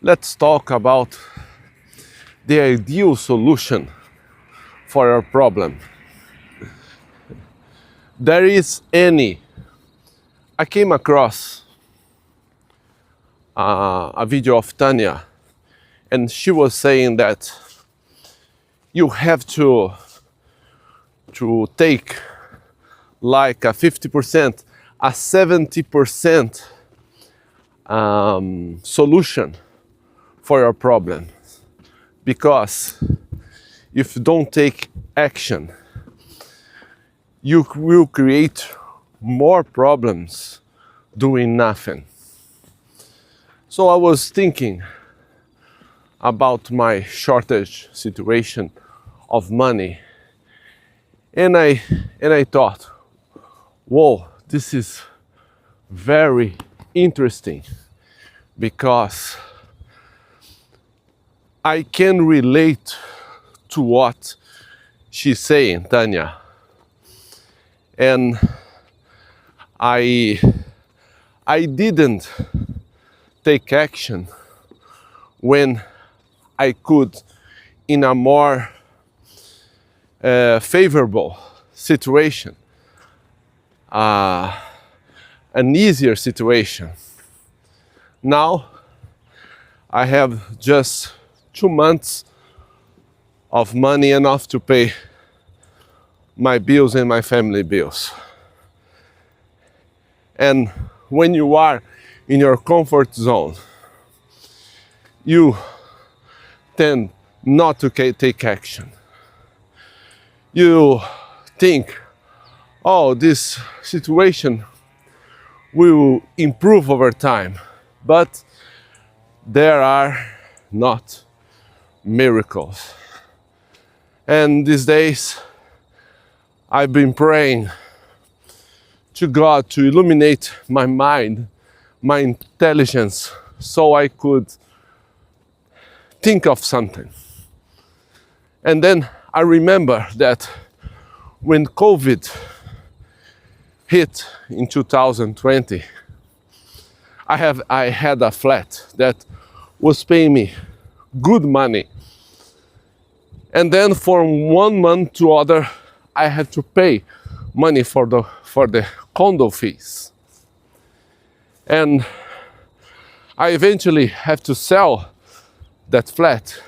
let's talk about the ideal solution for your problem. There is any. I came across a video of Tanya, and she was saying that you have to take like a 50%, a 70% solution for your problem, because if you don't take action, you will create more problems doing nothing. So I was thinking about my shortage situation of money, and I thought, whoa, this is very interesting, because I can relate to what she's saying, Tanya. And I didn't take action when I could in a more favorable situation, an easier situation. Now I have just 2 months of money, enough to pay my bills and my family bills. And when you are in your comfort zone, you tend not to take action. You think, oh, this situation will improve over time, but there are not miracles. And these days I've been praying to God to illuminate my mind, my intelligence, so I could think of something. And then I remember that when COVID hit in 2020, I had a flat that was paying me good money. And then from 1 month to other, I had to pay money for the condo fees. And I eventually had to sell that flat.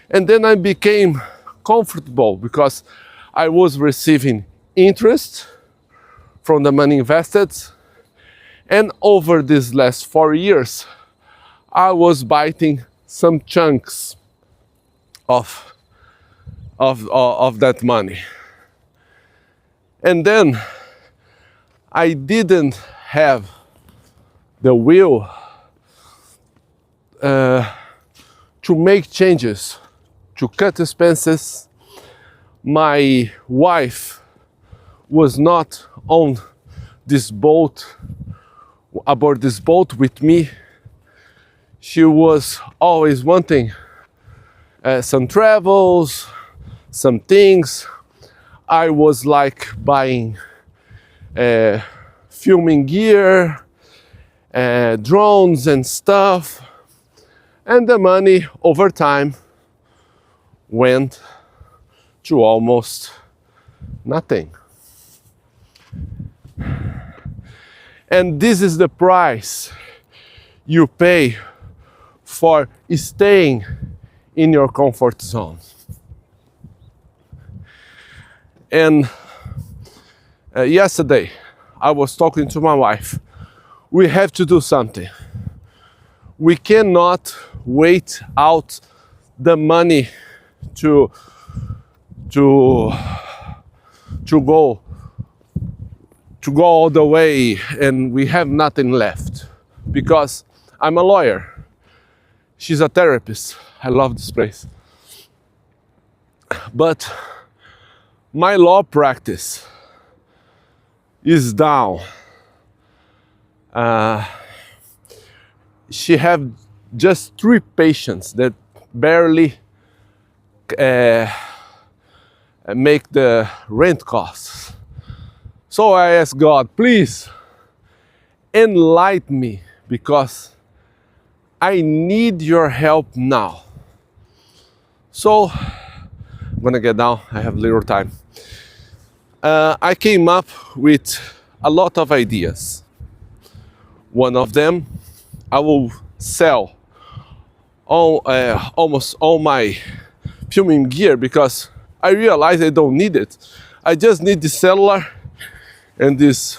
And then I became comfortable because I was receiving interest from the money invested. And over these last 4 years, I was biting some chunks of that money. And then I didn't have the will to make changes, to cut expenses. My wife was not on this boat, aboard this boat with me. She was always wanting some travels, some things. I was like buying filming gear, drones and stuff, and the money over time went to almost nothing. And this is the price you pay for staying in your comfort zone. And yesterday I was talking to my wife. We have to do something. We cannot wait out the money to go all the way and we have nothing left. Because I'm a lawyer. She's a therapist. I love this place. But my law practice is down. She have just 3 patients that barely make the rent costs. So I asked God, please enlighten me, because I need your help now. So I'm gonna get down, I have little time. I came up with a lot of ideas. One of them, I will sell almost all my filming gear because I realize I don't need it. I just need the cellular and this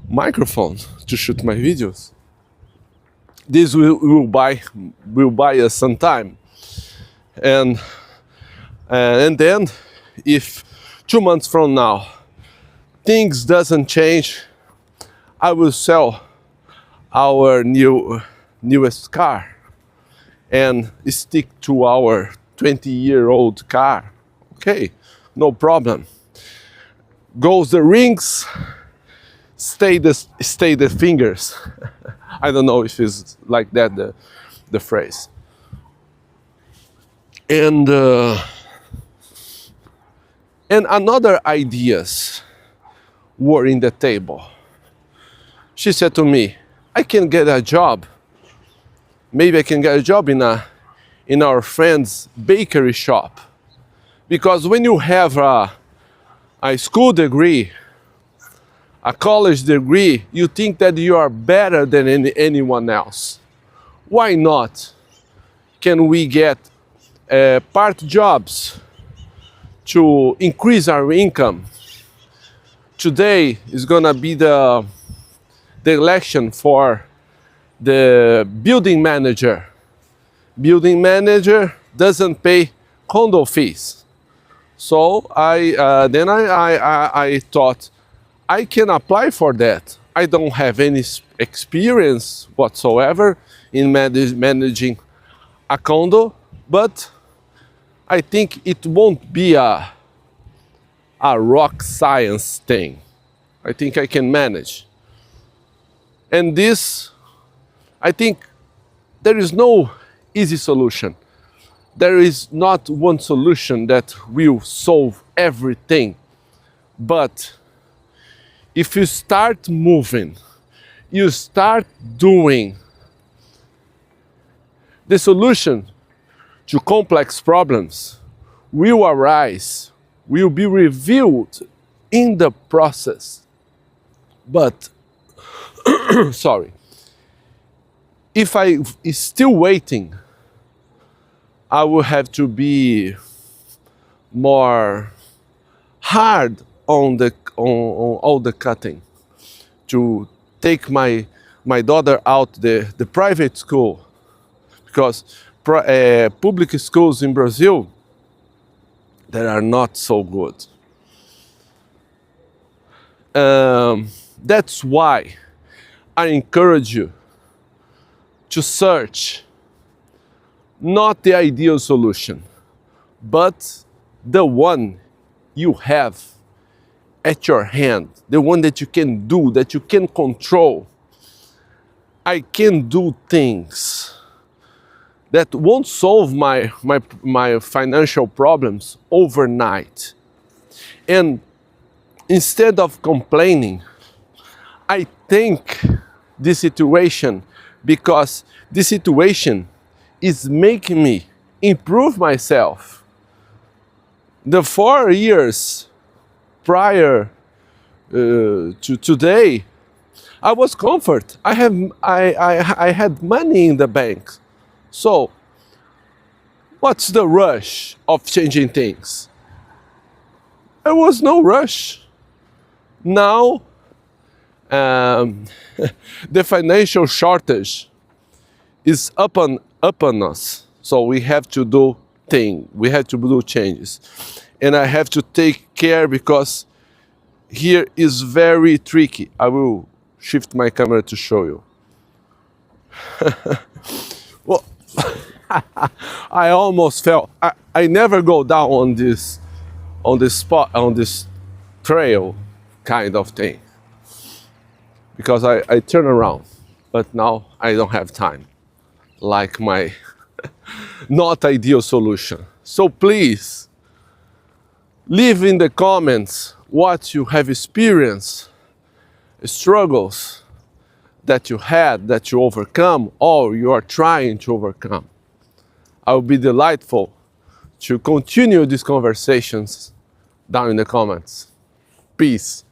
microphone to shoot my videos. This will buy us some time, and then if 2 months from now things doesn't change, I will sell our newest car and stick to our 20-year-old car. Okay, no problem. Goes the rings, stay the fingers. I don't know if it's like that the phrase. And another ideas were in the table. She said to me, I can get a job. Maybe I can get a job in our friend's bakery shop. Because when you have a school degree, a college degree, you think that you are better than anyone else. Why not? Can we get part jobs to increase our income? Today is gonna be the election for the building manager. Building manager doesn't pay condo fees. So I thought, I can apply for that. I don't have any experience whatsoever in managing a condo, but I think it won't be a rock science thing. I think I can manage. And this, I think there is no easy solution. There is not one solution that will solve everything. But if you start moving, you start doing, the solution to complex problems will arise, will be revealed in the process. But, sorry, if I is still waiting, I will have to be more hard on all the cutting to take my daughter out the private school, because public schools in Brazil, that are not so good. That's why I encourage you to search not the ideal solution, but the one you have at your hand, the one that you can do, that you can control. I can do things that won't solve my financial problems overnight. And instead of complaining, I thank this situation, because this situation is making me improve myself. The 4 years prior to today, I was comfort. I had money in the bank. So, what's the rush of changing things? There was no rush. Now, the financial shortage is upon us. So we have to do things. We have to do changes. And I have to take care, because here is very tricky. I will shift my camera to show you. Well, I almost fell. I never go down on this spot, on this trail kind of thing, because I turn around, but now I don't have time, like my not ideal solution. So please, leave in the comments what you have experienced, struggles that you had that you overcome or you are trying to overcome. I will be delightful to continue these conversations down in the comments. Peace.